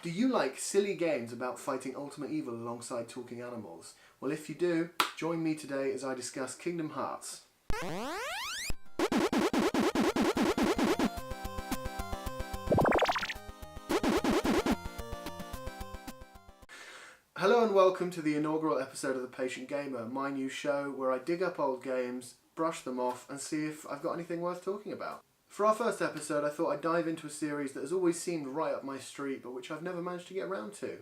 Do you like silly games about fighting ultimate evil alongside talking animals? Well, if you do, join me today as I discuss Kingdom Hearts. Hello and welcome to the inaugural episode of The Patient Gamer, my new show where I dig up old games, brush them off and see if I've got anything worth talking about. For our first episode, I thought I'd dive into a series that has always seemed right up my street, but which I've never managed to get around to.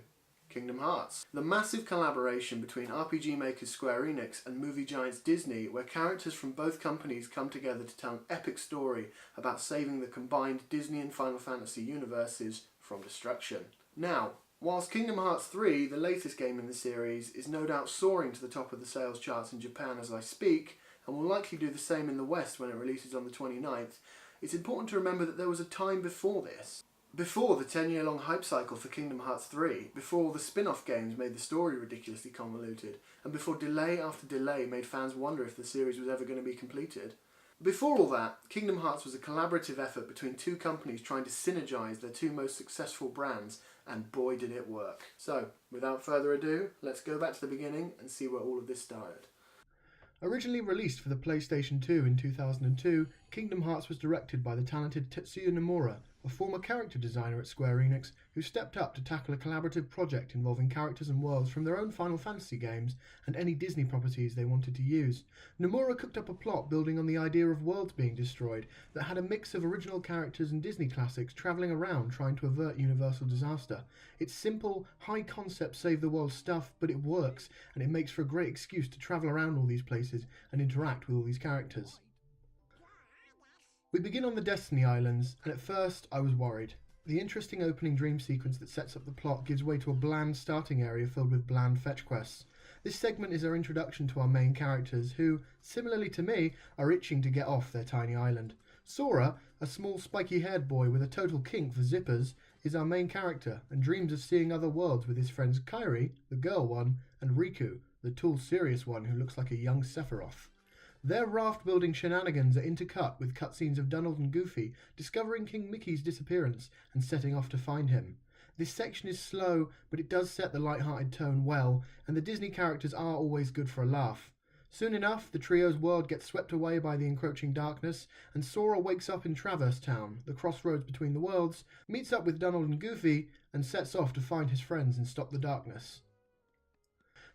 Kingdom Hearts. The massive collaboration between RPG makers Square Enix and movie giants Disney, where characters from both companies come together to tell an epic story about saving the combined Disney and Final Fantasy universes from destruction. Now, whilst Kingdom Hearts 3, the latest game in the series, is no doubt soaring to the top of the sales charts in Japan as I speak, and will likely do the same in the West when it releases on the 29th, it's important to remember that there was a time before this. Before the 10-year-long hype cycle for Kingdom Hearts 3, before all the spin-off games made the story ridiculously convoluted, and before delay after delay made fans wonder if the series was ever going to be completed. Before all that, Kingdom Hearts was a collaborative effort between two companies trying to synergize their two most successful brands, and boy did it work. So, without further ado, let's go back to the beginning and see where all of this started. Originally released for the PlayStation 2 in 2002, Kingdom Hearts was directed by the talented Tetsuya Nomura, a former character designer at Square Enix who stepped up to tackle a collaborative project involving characters and worlds from their own Final Fantasy games and any Disney properties they wanted to use. Nomura cooked up a plot building on the idea of worlds being destroyed that had a mix of original characters and Disney classics travelling around trying to avert universal disaster. It's simple, high-concept save-the-world stuff, but it works, and it makes for a great excuse to travel around all these places and interact with all these characters. We begin on the Destiny Islands, and at first I was worried. The interesting opening dream sequence that sets up the plot gives way to a bland starting area filled with bland fetch quests. This segment is our introduction to our main characters who, similarly to me, are itching to get off their tiny island. Sora, a small spiky-haired boy with a total kink for zippers, is our main character and dreams of seeing other worlds with his friends Kairi, the girl one, and Riku, the tall serious one who looks like a young Sephiroth. Their raft-building shenanigans are intercut with cutscenes of Donald and Goofy discovering King Mickey's disappearance and setting off to find him. This section is slow, but it does set the light-hearted tone well, and the Disney characters are always good for a laugh. Soon enough, the trio's world gets swept away by the encroaching darkness, and Sora wakes up in Traverse Town, the crossroads between the worlds, meets up with Donald and Goofy, and sets off to find his friends and stop the darkness.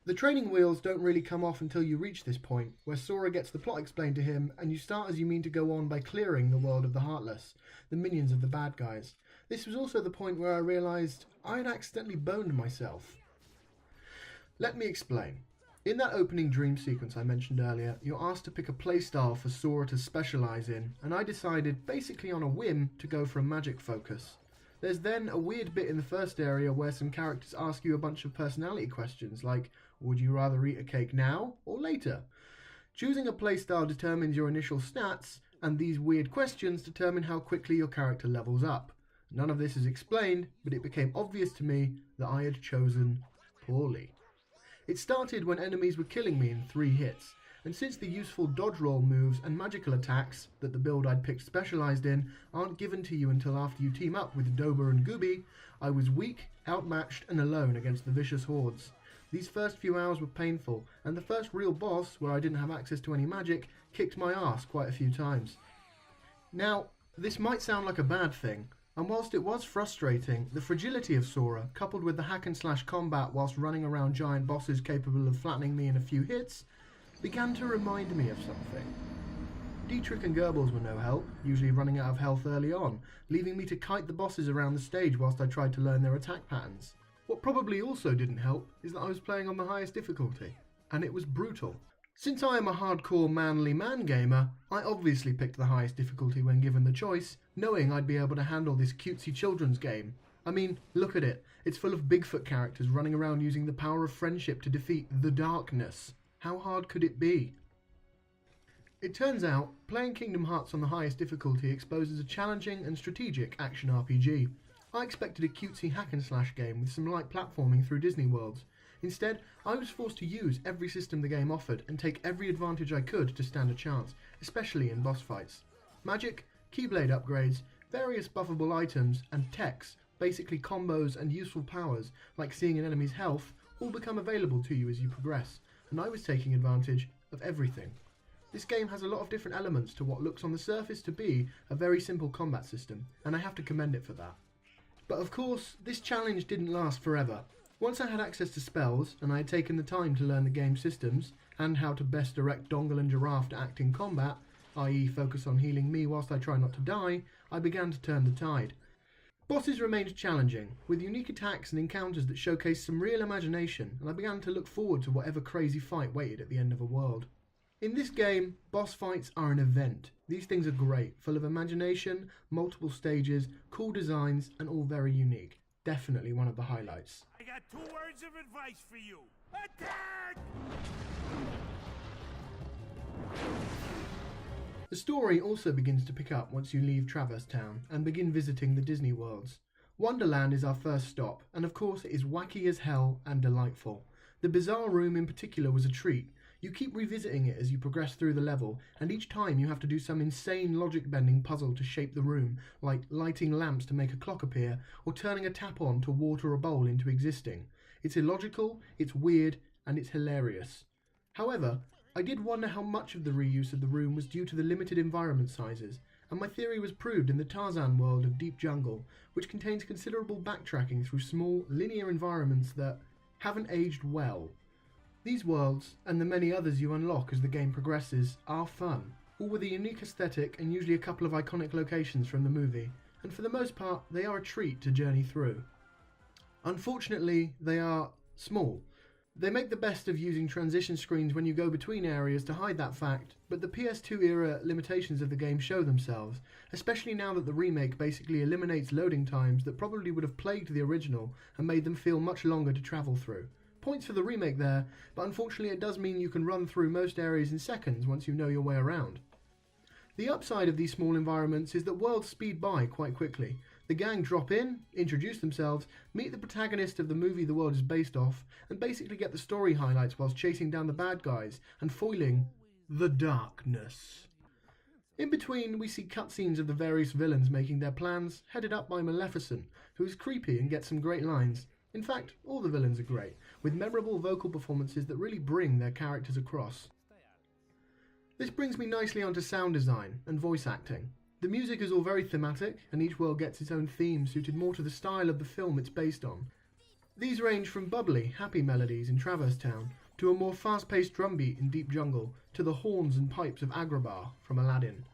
The training wheels don't really come off until you reach this point, where Sora gets the plot explained to him, and you start as you mean to go on by clearing the world of the Heartless, the minions of the bad guys. This was also the point where I realised I had accidentally boned myself. Let me explain. In that opening dream sequence I mentioned earlier, you're asked to pick a playstyle for Sora to specialise in, and I decided, basically on a whim, to go for a magic focus. There's then a weird bit in the first area where some characters ask you a bunch of personality questions like, would you rather eat a cake now or later? Choosing a playstyle determines your initial stats, and these weird questions determine how quickly your character levels up. None of this is explained, but it became obvious to me that I had chosen poorly. It started when enemies were killing me in 3 hits, and since the useful dodge roll moves and magical attacks that the build I'd picked specialised in aren't given to you until after you team up with Dober and Gooby, I was weak, outmatched and alone against the vicious hordes. These first few hours were painful, and the first real boss, where I didn't have access to any magic, kicked my ass quite a few times. Now, this might sound like a bad thing, and whilst it was frustrating, the fragility of Sora, coupled with the hack-and-slash combat whilst running around giant bosses capable of flattening me in a few hits, began to remind me of something. Dietrich and Goebbels were no help, usually running out of health early on, leaving me to kite the bosses around the stage whilst I tried to learn their attack patterns. What probably also didn't help is that I was playing on the highest difficulty, and it was brutal. Since I am a hardcore manly man gamer, I obviously picked the highest difficulty when given the choice, knowing I'd be able to handle this cutesy children's game. I mean, look at it, it's full of Bigfoot characters running around using the power of friendship to defeat the darkness. How hard could it be? It turns out, playing Kingdom Hearts on the highest difficulty exposes a challenging and strategic action RPG. I expected a cutesy hack-and-slash game with some light platforming through Disney worlds. Instead, I was forced to use every system the game offered and take every advantage I could to stand a chance, especially in boss fights. Magic, Keyblade upgrades, various buffable items, and techs Basically, combos and useful powers, like seeing an enemy's health, all become available to you as you progress, and I was taking advantage of everything. This game has a lot of different elements to what looks on the surface to be a very simple combat system, and I have to commend it for that. But of course, this challenge didn't last forever. Once I had access to spells, and I had taken the time to learn the game's systems, and how to best direct Dongle and Giraffe to act in combat, i.e. focus on healing me whilst I try not to die, I began to turn the tide. Bosses remained challenging, with unique attacks and encounters that showcased some real imagination, and I began to look forward to whatever crazy fight waited at the end of a world. In this game, boss fights are an event. These things are great, full of imagination, multiple stages, cool designs, and all very unique. Definitely one of the highlights. I got 2 words of advice for you. Attack! The story also begins to pick up once you leave Traverse Town and begin visiting the Disney worlds. Wonderland is our first stop, and of course it is wacky as hell and delightful. The Bizarre Room in particular was a treat. You keep revisiting it as you progress through the level, and each time you have to do some insane logic-bending puzzle to shape the room, like lighting lamps to make a clock appear, or turning a tap on to water a bowl into existing. It's illogical, it's weird, and it's hilarious. However, I did wonder how much of the reuse of the room was due to the limited environment sizes, and my theory was proved in the Tarzan world of Deep Jungle, which contains considerable backtracking through small, linear environments that haven't aged well. These worlds, and the many others you unlock as the game progresses, are fun, all with a unique aesthetic and usually a couple of iconic locations from the movie, and for the most part they are a treat to journey through. Unfortunately, they are small. They make the best of using transition screens when you go between areas to hide that fact, but the PS2 era limitations of the game show themselves, especially now that the remake basically eliminates loading times that probably would have plagued the original and made them feel much longer to travel through. Points for the remake there, but unfortunately it does mean you can run through most areas in seconds once you know your way around. The upside of these small environments is that worlds speed by quite quickly. The gang drop in, introduce themselves, meet the protagonist of the movie the world is based off, and basically get the story highlights whilst chasing down the bad guys and foiling the darkness. In between, we see cutscenes of the various villains making their plans, headed up by Maleficent, who is creepy and gets some great lines. In fact, all the villains are great, with memorable vocal performances that really bring their characters across. This brings me nicely onto sound design and voice acting. The music is all very thematic, and each world gets its own theme suited more to the style of the film it's based on. These range from bubbly, happy melodies in Traverse Town, to a more fast-paced drumbeat in Deep Jungle, to the horns and pipes of Agrabah from Aladdin.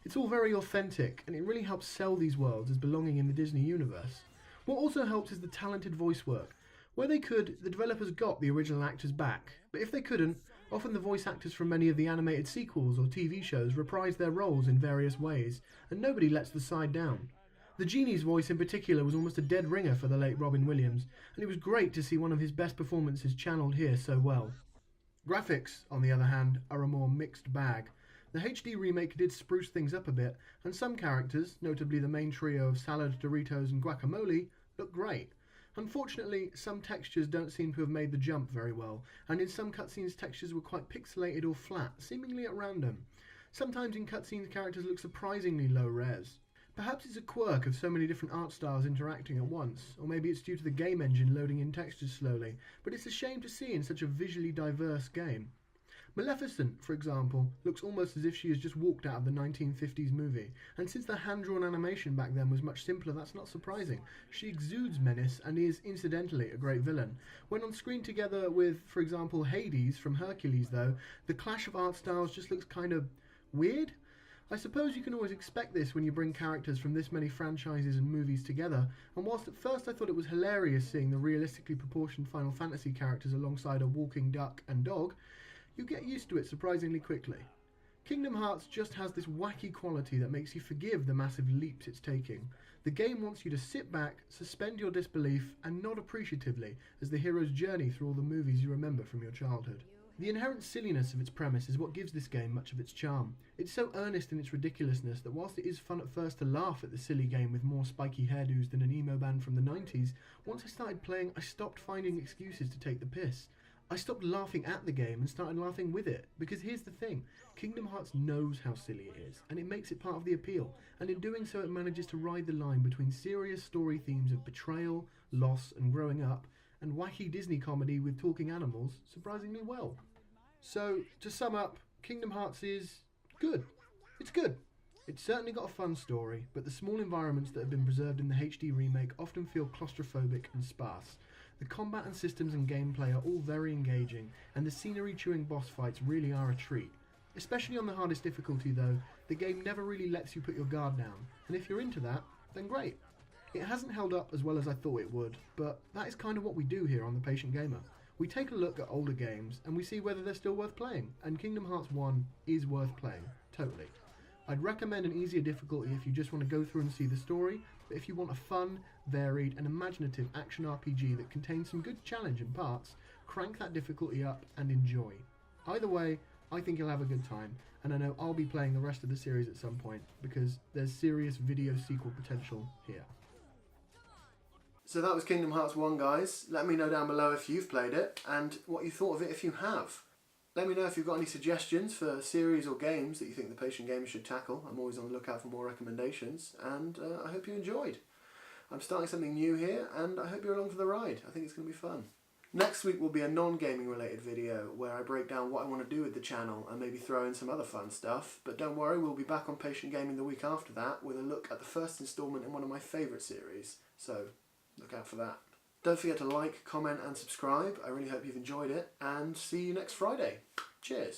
It's all very authentic, and it really helps sell these worlds as belonging in the Disney universe. What also helps is the talented voice work. Where they could, the developers got the original actors back, but if they couldn't, often the voice actors from many of the animated sequels or TV shows reprise their roles in various ways, and nobody lets the side down. The genie's voice in particular was almost a dead ringer for the late Robin Williams, and it was great to see one of his best performances channeled here so well. Graphics, on the other hand, are a more mixed bag. The HD remake did spruce things up a bit, and some characters, notably the main trio of salad, Doritos and guacamole, look great. Unfortunately, some textures don't seem to have made the jump very well, and in some cutscenes textures were quite pixelated or flat, seemingly at random. Sometimes in cutscenes characters look surprisingly low res. Perhaps it's a quirk of so many different art styles interacting at once, or maybe it's due to the game engine loading in textures slowly, but it's a shame to see in such a visually diverse game. Maleficent, for example, looks almost as if she has just walked out of the 1950s movie, and since the hand-drawn animation back then was much simpler, that's not surprising. She exudes menace and is, incidentally, a great villain. When on screen together with, for example, Hades from Hercules, though, the clash of art styles just looks kind of weird. I suppose you can always expect this when you bring characters from this many franchises and movies together, and whilst at first I thought it was hilarious seeing the realistically proportioned Final Fantasy characters alongside a walking duck and dog, you get used to it surprisingly quickly. Kingdom Hearts just has this wacky quality that makes you forgive the massive leaps it's taking. The game wants you to sit back, suspend your disbelief, and nod appreciatively as the hero's journey through all the movies you remember from your childhood. The inherent silliness of its premise is what gives this game much of its charm. It's so earnest in its ridiculousness that whilst it is fun at first to laugh at the silly game with more spiky hairdos than an emo band from the 90s, once I started playing I stopped finding excuses to take the piss. I stopped laughing at the game and started laughing with it, because here's the thing, Kingdom Hearts knows how silly it is, and it makes it part of the appeal, and in doing so it manages to ride the line between serious story themes of betrayal, loss and growing up, and wacky Disney comedy with talking animals surprisingly well. So, to sum up, Kingdom Hearts is good. It's good. It's certainly got a fun story, but the small environments that have been preserved in the HD remake often feel claustrophobic and sparse. The combat and systems and gameplay are all very engaging, and the scenery-chewing boss fights really are a treat. Especially on the hardest difficulty though, the game never really lets you put your guard down, and if you're into that, then great. It hasn't held up as well as I thought it would, but that is kind of what we do here on The Patient Gamer. We take a look at older games, and we see whether they're still worth playing, and Kingdom Hearts 1 is worth playing, totally. I'd recommend an easier difficulty if you just want to go through and see the story, but if you want a fun, varied and imaginative action RPG that contains some good challenge in parts, crank that difficulty up and enjoy. Either way, I think you'll have a good time, and I know I'll be playing the rest of the series at some point, because there's serious video sequel potential here. So that was Kingdom Hearts 1, guys. Let me know down below if you've played it, and what you thought of it if you have. Let me know if you've got any suggestions for series or games that you think The Patient Gamer should tackle. I'm always on the lookout for more recommendations, and I hope you enjoyed. I'm starting something new here, and I hope you're along for the ride. I think it's going to be fun. Next week will be a non-gaming related video where I break down what I want to do with the channel and maybe throw in some other fun stuff. But don't worry, we'll be back on Patient Gaming the week after that with a look at the first instalment in one of my favourite series. So look out for that. Don't forget to like, comment and subscribe. I really hope you've enjoyed it, and see you next Friday. Cheers.